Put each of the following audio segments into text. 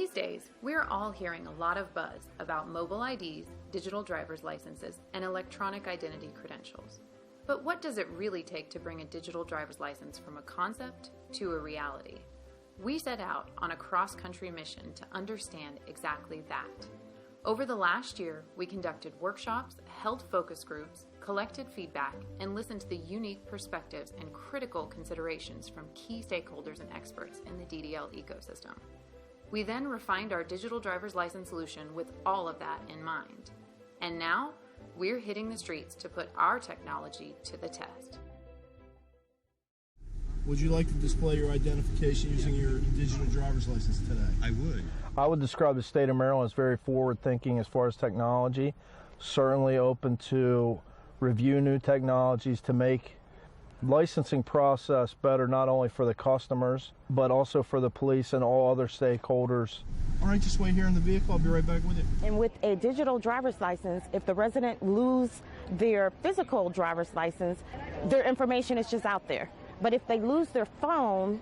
These days, we're all hearing a lot of buzz about mobile IDs, digital driver's licenses, and electronic identity credentials. But what does it really take to bring a digital driver's license from a concept to a reality? We set out on a cross-country mission to understand exactly that. Over the last year, we conducted workshops, held focus groups, collected feedback, and listened to the unique perspectives and critical considerations from key stakeholders and experts in the DDL ecosystem. We then refined our digital driver's license solution with all of that in mind. And now, we're hitting the streets to put our technology to the test. Would you like to display your identification using your digital driver's license today? I would. I would describe the state of Maryland as very forward-thinking as far as technology, certainly open to review new technologies to make licensing process better not only for the customers, but also for the police and all other stakeholders. All right, just wait here in the vehicle. I'll be right back with you. And with a digital driver's license, if the resident lose their physical driver's license, their information is just out there. But if they lose their phone,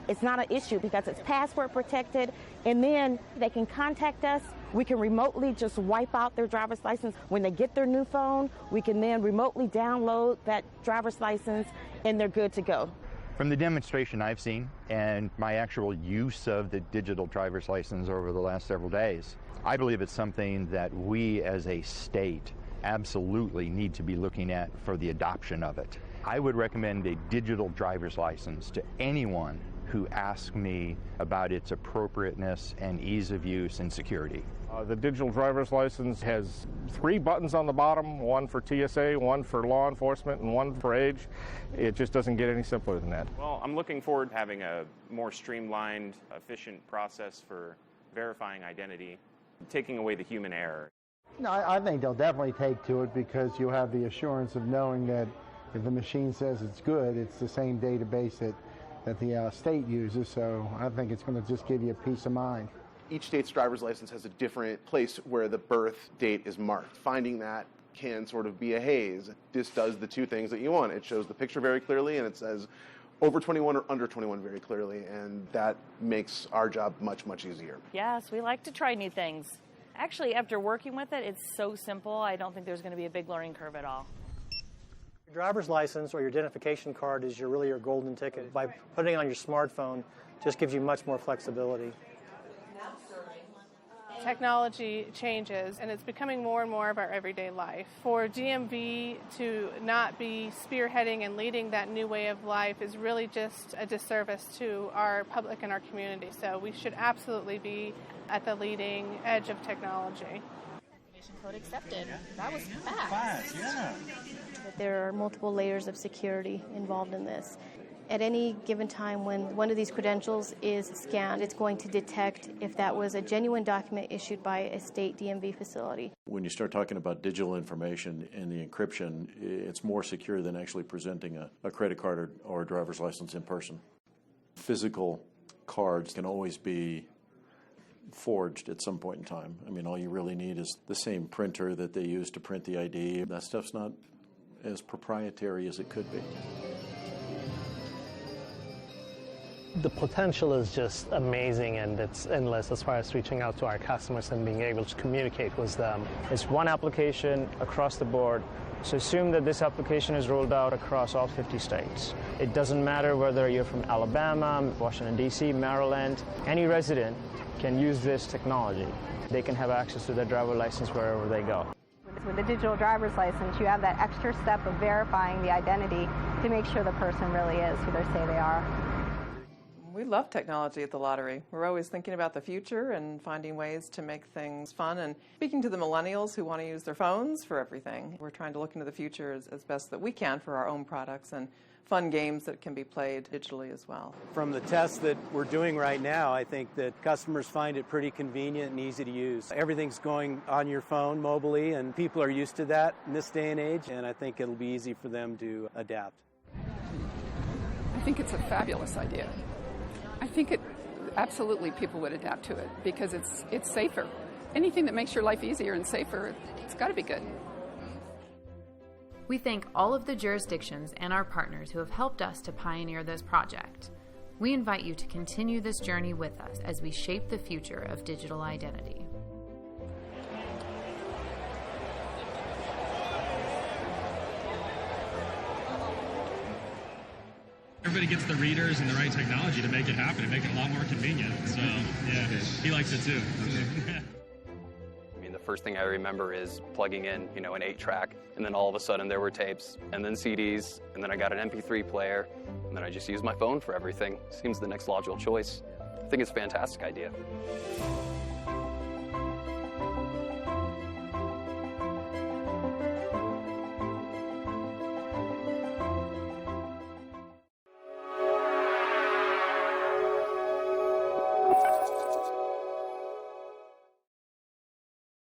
it's not an issue because it's password protected, and then they can contact us. We can remotely just wipe out their driver's license. When they get their new phone, we can then remotely download that driver's license, and they're good to go. From the demonstration I've seen and my actual use of the digital driver's license over the last several days, I believe it's something that we as a state absolutely need to be looking at for the adoption of it. I would recommend a digital driver's license to anyone who asks me about its appropriateness and ease of use and security. The digital driver's license has 3 buttons on the bottom, one for TSA, one for law enforcement, and one for age. It just doesn't get any simpler than that. Well, I'm looking forward to having a more streamlined, efficient process for verifying identity, taking away the human error. No, I think they'll definitely take to it because you have the assurance of knowing that if the machine says it's good, it's the same database that the state uses, so I think it's going to just give you a peace of mind. Each state's driver's license has a different place where the birth date is marked. Finding that can sort of be a haze. This does the 2 things that you want. It shows the picture very clearly, and it says over 21 or under 21 very clearly, and that makes our job much, much easier. Yes, we like to try new things. Actually, after working with it, it's so simple, I don't think there's going to be a big learning curve at all. Your driver's license or your identification card is really your golden ticket. By putting it on your smartphone, just gives you much more flexibility. Technology changes, and it's becoming more and more of our everyday life. For DMV to not be spearheading and leading that new way of life is really just a disservice to our public and our community. So we should absolutely be at the leading edge of technology. Code accepted. That was fast. Yeah. There are multiple layers of security involved in this. At any given time when one of these credentials is scanned, it's going to detect if that was a genuine document issued by a state DMV facility. When you start talking about digital information and the encryption, it's more secure than actually presenting a credit card or a driver's license in person. Physical cards can always be forged at some point in time. I mean, all you really need is the same printer that they use to print the ID. That stuff's not as proprietary as it could be. The potential is just amazing, and it's endless as far as reaching out to our customers and being able to communicate with them. It's one application across the board, so assume that this application is rolled out across all 50 states. It doesn't matter whether you're from Alabama, Washington, D.C., Maryland. Any resident can use this technology. They can have access to their driver's license wherever they go. With the digital driver's license, you have that extra step of verifying the identity to make sure the person really is who they say they are. We love technology at the lottery. We're always thinking about the future and finding ways to make things fun. And speaking to the millennials who want to use their phones for everything, we're trying to look into the future as best that we can for our own products and fun games that can be played digitally as well. From the tests that we're doing right now, I think that customers find it pretty convenient and easy to use. Everything's going on your phone mobily, and people are used to that in this day and age, and I think it'll be easy for them to adapt. I think it's a fabulous idea. I think absolutely people would adapt to it because it's safer. Anything that makes your life easier and safer, it's got to be good. We thank all of the jurisdictions and our partners who have helped us to pioneer this project. We invite you to continue this journey with us as we shape the future of digital identity. Everybody gets the readers and the right technology to make it happen and make it a lot more convenient. So, yeah, he likes it too. I mean, the first thing I remember is plugging in, an 8-track, and then all of a sudden there were tapes, and then CDs, and then I got an MP3 player, and then I just used my phone for everything. Seems the next logical choice. I think it's a fantastic idea.